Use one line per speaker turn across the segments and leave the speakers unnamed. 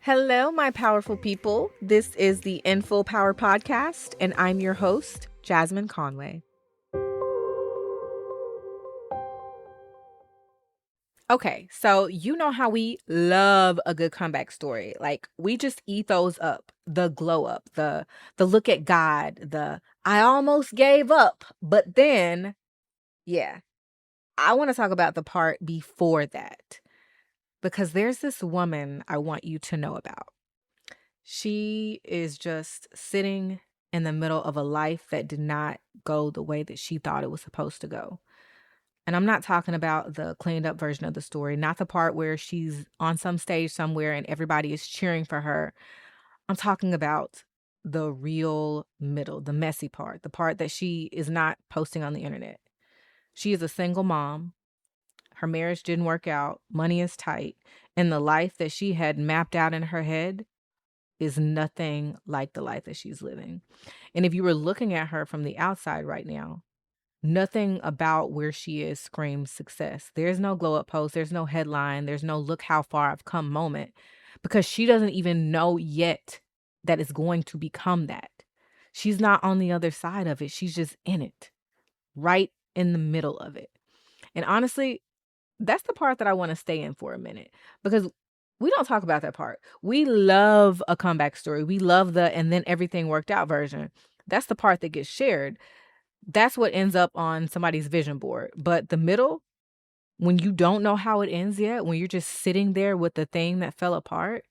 Hello, my powerful people. This is the In Full Power Podcast, and I'm your host, Jasmine Conway. Okay, so you know how we love a good comeback story. Like we just eat those up. The glow up, the look at God, the I almost gave up, but then yeah. I want to talk about the part before that because there's this woman I want you to know about. She is just sitting in the middle of a life that did not go the way that she thought it was supposed to go. And I'm not talking about the cleaned up version of the story, not the part where she's on some stage somewhere and everybody is cheering for her. I'm talking about the real middle, the messy part, the part that she is not posting on the internet. She is a single mom. Her marriage didn't work out. Money is tight. And the life that she had mapped out in her head is nothing like the life that she's living. And if you were looking at her from the outside right now, nothing about where she is screams success. There's no glow up post. There's no headline. There's no look how far I've come moment because she doesn't even know yet that it's going to become that. She's not on the other side of it. She's just in it, right in the middle of it. And honestly, that's the part that I want to stay in for a minute because we don't talk about that part. We love a comeback story. We love the and then everything worked out version. That's the part that gets shared. That's what ends up on somebody's vision board. But the middle, when you don't know how it ends yet, when you're just sitting there with the thing that fell apart,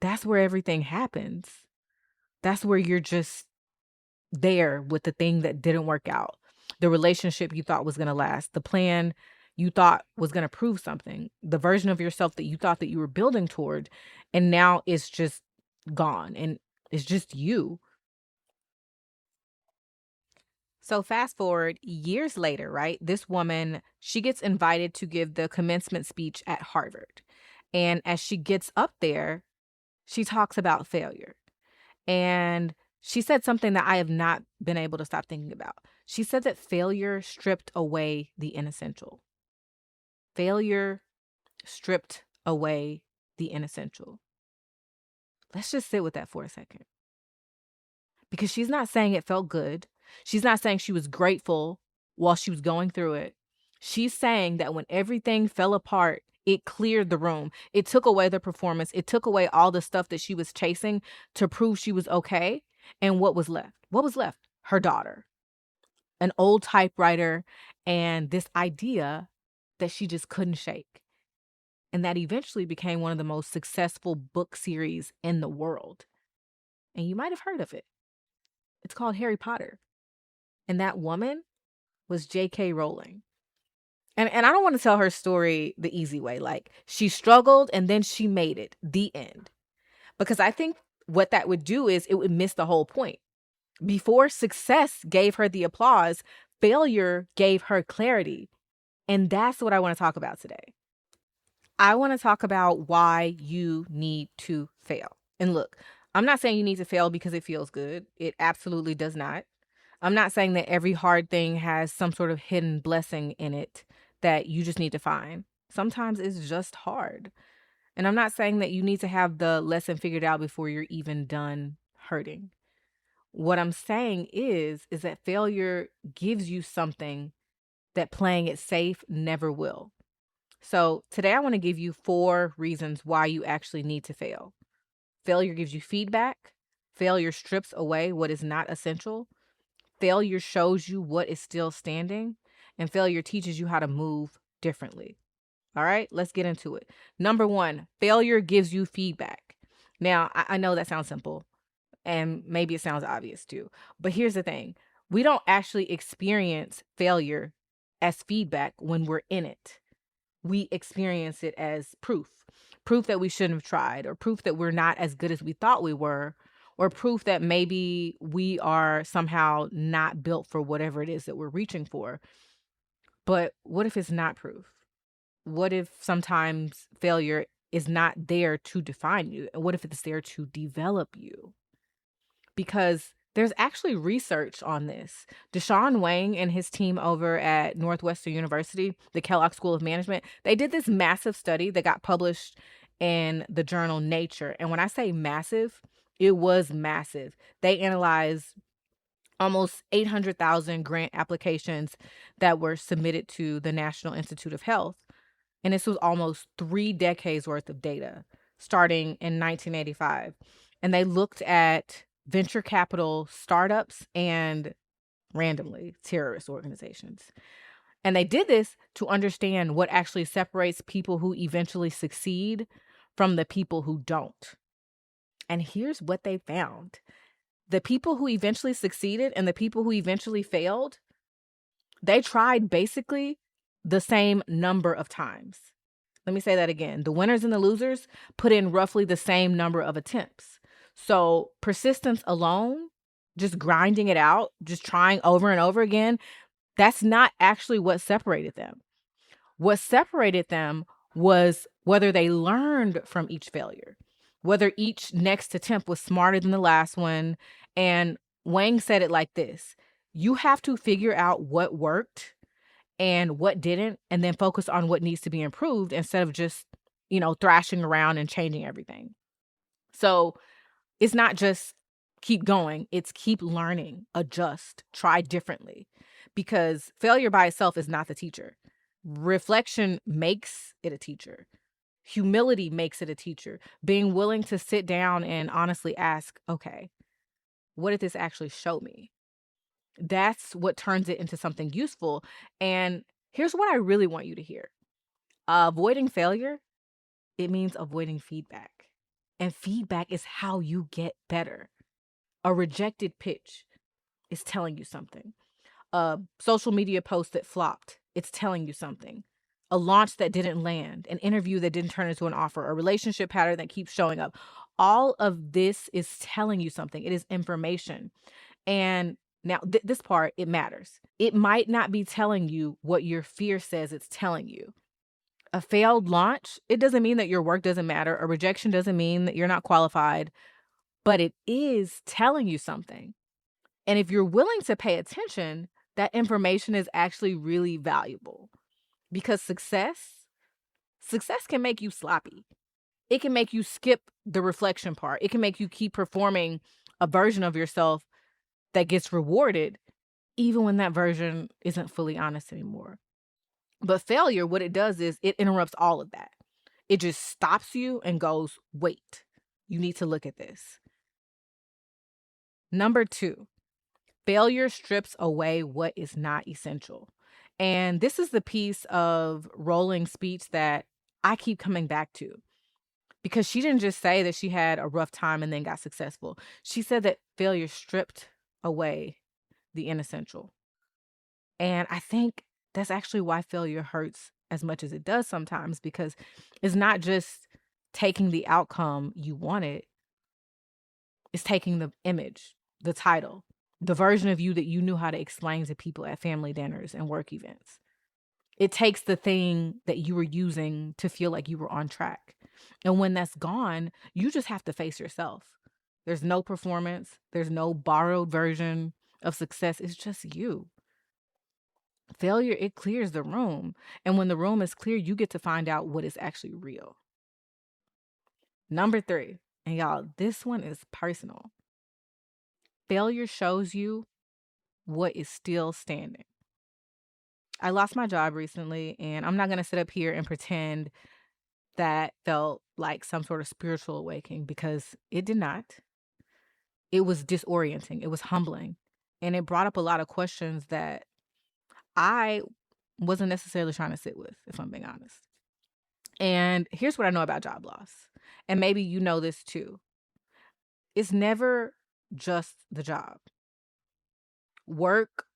that's where everything happens. That's where you're just there with the thing that didn't work out. The relationship you thought was going to last, the plan you thought was going to prove something, the version of yourself that you thought that you were building toward, and now it's just gone and it's just you. So fast forward years later, right? This woman, she gets invited to give the commencement speech at Harvard. And as she gets up there, she talks about failure. And she said something that I have not been able to stop thinking about. She said that failure stripped away the inessential. Failure stripped away the inessential. Let's just sit with that for a second. Because she's not saying it felt good. She's not saying she was grateful while she was going through it. She's saying that when everything fell apart, it cleared the room. It took away the performance. It took away all the stuff that she was chasing to prove she was okay. And what was left? What was left? Her daughter, an old typewriter, and this idea that she just couldn't shake. And that eventually became one of the most successful book series in the world. And you might have heard of it. It's called Harry Potter. And that woman was J.K. Rowling. And I don't want to tell her story the easy way. Like she struggled and then she made it, the end. Because I think what that would do is it would miss the whole point. Before success gave her the applause, failure gave her clarity. And that's what I want to talk about today. I want to talk about why you need to fail. And look, I'm not saying you need to fail because it feels good. It absolutely does not. I'm not saying that every hard thing has some sort of hidden blessing in it that you just need to find. Sometimes it's just hard. And I'm not saying that you need to have the lesson figured out before you're even done hurting. What I'm saying is that failure gives you something that playing it safe never will. So today I want to give you 4 reasons why you actually need to fail. Failure gives you feedback. Failure strips away what is not essential. Failure shows you what is still standing. And failure teaches you how to move differently. All right, let's get into it. Number 1, failure gives you feedback. Now, I know that sounds simple and maybe it sounds obvious too. But here's the thing. We don't actually experience failure as feedback when we're in it. We experience it as proof that we shouldn't have tried, or proof that we're not as good as we thought we were, or proof that maybe we are somehow not built for whatever it is that we're reaching for. But what if it's not proof? What if sometimes failure is not there to define you? And what if it's there to develop you? Because there's actually research on this. Deshaun Wang and his team over at Northwestern University, the Kellogg School of Management, they did this massive study that got published in the journal Nature. And when I say massive, it was massive. They analyzed almost 800,000 grant applications that were submitted to the National Institute of Health. And this was almost 3 decades worth of data starting in 1985. And they looked at venture capital startups and randomly terrorist organizations. And they did this to understand what actually separates people who eventually succeed from the people who don't. And here's what they found: the people who eventually succeeded and the people who eventually failed, they tried basically the same number of times. Let me say that again. The winners and the losers put in roughly the same number of attempts. So persistence alone, just grinding it out, just trying over and over again, that's not actually what separated them. What separated them was whether they learned from each failure, whether each next attempt was smarter than the last one. And Wang said it like this: you have to figure out what worked and what didn't, and then focus on what needs to be improved instead of just, thrashing around and changing everything. So it's not just keep going, it's keep learning, adjust, try differently, because failure by itself is not the teacher. Reflection makes it a teacher. Humility makes it a teacher. Being willing to sit down and honestly ask, okay, what did this actually show me? That's what turns it into something useful. And here's what I really want you to hear. Avoiding failure, it means avoiding feedback. And feedback is how you get better. A rejected pitch is telling you something. A social media post that flopped, it's telling you something. A launch that didn't land, an interview that didn't turn into an offer, a relationship pattern that keeps showing up. All of this is telling you something. It is information. And now, this part, it matters. It might not be telling you what your fear says it's telling you. A failed launch, it doesn't mean that your work doesn't matter. A rejection doesn't mean that you're not qualified, but it is telling you something. And if you're willing to pay attention, that information is actually really valuable, because success can make you sloppy. It can make you skip the reflection part. It can make you keep performing a version of yourself that gets rewarded, even when that version isn't fully honest anymore. But failure, what it does is it interrupts all of that. It just stops you and goes, wait, you need to look at this. Number 2, failure strips away what is not essential. And this is the piece of Rowling's speech that I keep coming back to, because she didn't just say that she had a rough time and then got successful. She said that failure stripped away the inessential. And I think that's actually why failure hurts as much as it does sometimes, because it's not just taking the outcome you wanted, it's taking the image, the title, the version of you that you knew how to explain to people at family dinners and work events. It takes the thing that you were using to feel like you were on track. And when that's gone, you just have to face yourself. There's no performance. There's no borrowed version of success. It's just you. Failure, it clears the room. And when the room is clear, you get to find out what is actually real. Number 3, and y'all, this one is personal. Failure shows you what is still standing. I lost my job recently, and I'm not going to sit up here and pretend that felt like some sort of spiritual awakening, because it did not. It was disorienting. It was humbling. And it brought up a lot of questions that I wasn't necessarily trying to sit with, if I'm being honest. And here's what I know about job loss. And maybe you know this too. It's never just the job. Work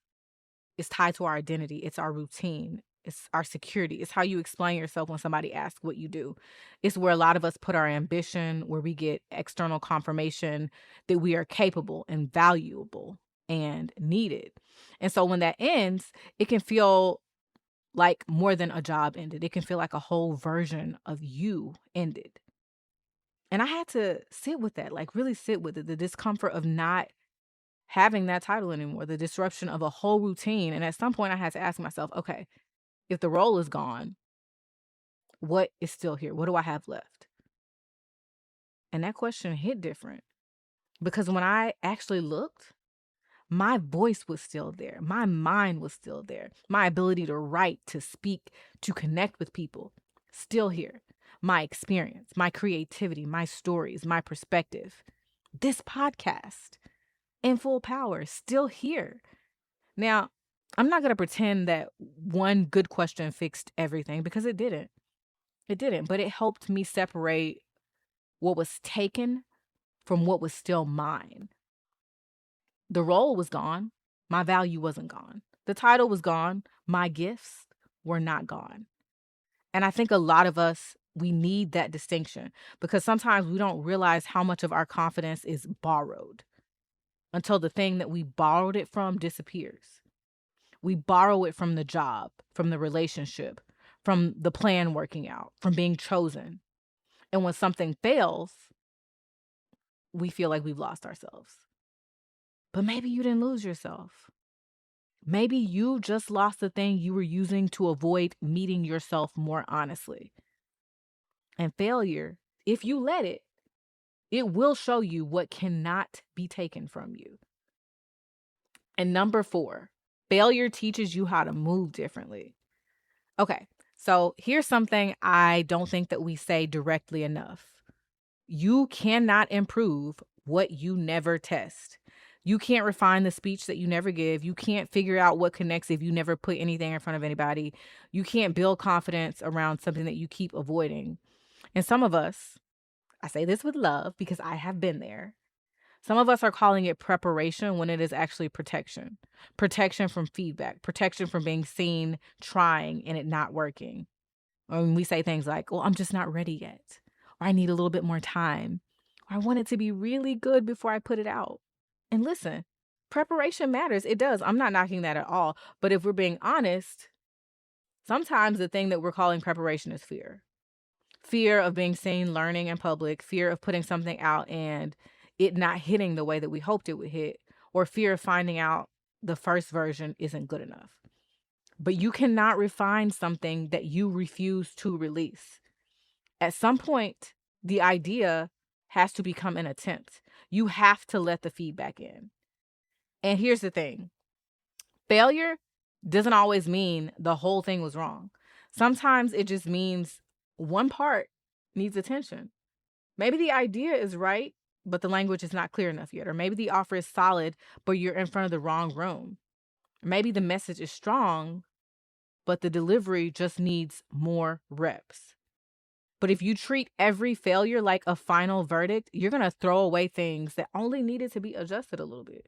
is tied to our identity. It's our routine. It's our security. It's how you explain yourself when somebody asks what you do. It's where a lot of us put our ambition, where we get external confirmation that we are capable and valuable and needed. And so when that ends, it can feel like more than a job ended. It can feel like a whole version of you ended. And I had to sit with that, like really sit with it, the discomfort of not having that title anymore, the disruption of a whole routine. And at some point I had to ask myself, okay, if the role is gone, what is still here? What do I have left? And that question hit different because when I actually looked, my voice was still there. My mind was still there. My ability to write, to speak, to connect with people, still here. My experience, my creativity, my stories, my perspective. This podcast in full power, still here. Now, I'm not going to pretend that one good question fixed everything because it didn't. It didn't, but it helped me separate what was taken from what was still mine. The role was gone. My value wasn't gone. The title was gone. My gifts were not gone. And I think a lot of us, we need that distinction because sometimes we don't realize how much of our confidence is borrowed until the thing that we borrowed it from disappears. We borrow it from the job, from the relationship, from the plan working out, from being chosen. And when something fails, we feel like we've lost ourselves. But maybe you didn't lose yourself. Maybe you just lost the thing you were using to avoid meeting yourself more honestly. And failure, if you let it, it will show you what cannot be taken from you. And number 4, failure teaches you how to move differently. Okay, so here's something I don't think that we say directly enough. You cannot improve what you never test. You can't refine the speech that you never give. You can't figure out what connects if you never put anything in front of anybody. You can't build confidence around something that you keep avoiding. And some of us, I say this with love because I have been there. Some of us are calling it preparation when it is actually protection. Protection from feedback, protection from being seen trying and it not working. Or when we say things like, well, I'm just not ready yet. Or I need a little bit more time. Or I want it to be really good before I put it out. And listen, preparation matters. It does. I'm not knocking that at all. But if we're being honest, sometimes the thing that we're calling preparation is fear. Fear of being seen learning in public, fear of putting something out and it not hitting the way that we hoped it would hit, or fear of finding out the first version isn't good enough. But you cannot refine something that you refuse to release. At some point, the idea has to become an attempt. You have to let the feedback in. And here's the thing. Failure doesn't always mean the whole thing was wrong. Sometimes it just means one part needs attention. Maybe the idea is right, but the language is not clear enough yet. Or maybe the offer is solid, but you're in front of the wrong room. Maybe the message is strong, but the delivery just needs more reps. But if you treat every failure like a final verdict, you're going to throw away things that only needed to be adjusted a little bit.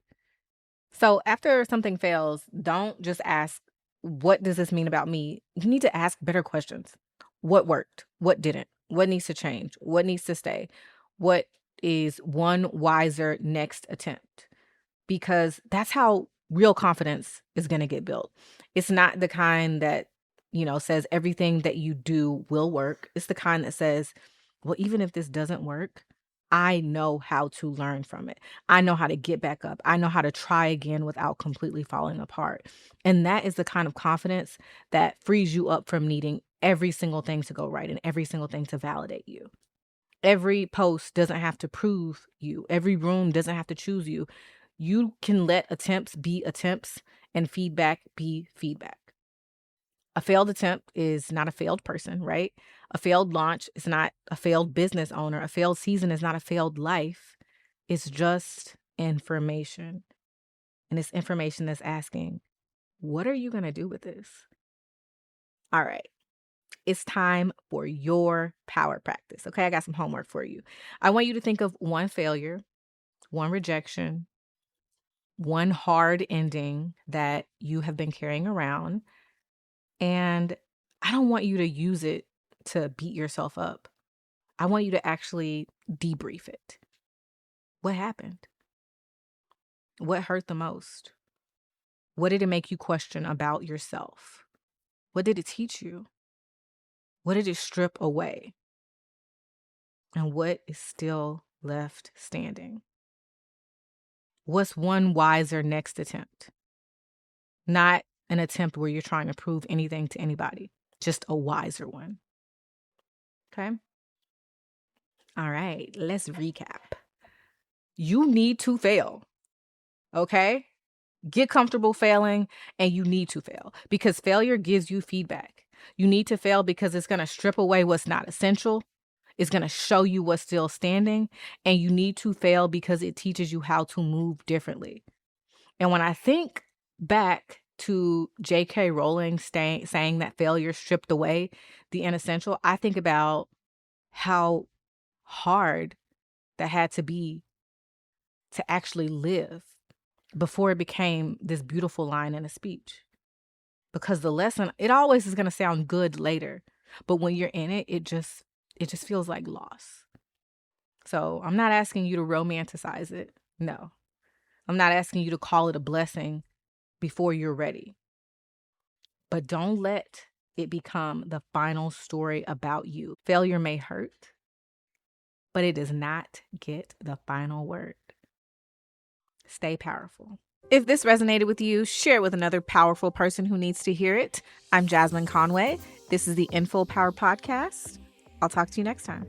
So after something fails, don't just ask, what does this mean about me? You need to ask better questions. What worked? What didn't? What needs to change? What needs to stay? What is one wiser next attempt? Because that's how real confidence is going to get built. It's not the kind that, says everything that you do will work. It's the kind that says, well, even if this doesn't work, I know how to learn from it. I know how to get back up. I know how to try again without completely falling apart. And that is the kind of confidence that frees you up from needing every single thing to go right and every single thing to validate you. Every post doesn't have to prove you. Every room doesn't have to choose you. You can let attempts be attempts and feedback be feedback. A failed attempt is not a failed person, right? A failed launch is not a failed business owner. A failed season is not a failed life. It's just information. And it's information that's asking, what are you going to do with this? All right. It's time for your power practice. Okay, I got some homework for you. I want you to think of one failure, one rejection, one hard ending that you have been carrying around. And I don't want you to use it to beat yourself up. I want you to actually debrief it. What happened? What hurt the most? What did it make you question about yourself? What did it teach you? What did it strip away? And what is still left standing? What's one wiser next attempt? Not an attempt where you're trying to prove anything to anybody, just a wiser one. Okay? All right, let's recap. You need to fail, okay? Get comfortable failing, and you need to fail because failure gives you feedback. You need to fail because it's going to strip away what's not essential. It's going to show you what's still standing, and you need to fail because it teaches you how to move differently. And when I think back to J.K. Rowling saying that failure stripped away the inessential, I think about how hard that had to be to actually live before it became this beautiful line in a speech. Because the lesson, it always is going to sound good later, but when you're in it, it just feels like loss. So I'm not asking you to romanticize it. No, I'm not asking you to call it a blessing before you're ready. But don't let it become the final story about you. Failure may hurt, but it does not get the final word. Stay powerful. If this resonated with you, share it with another powerful person who needs to hear it. I'm Jasmine Conway. This is the Info Power Podcast. I'll talk to you next time.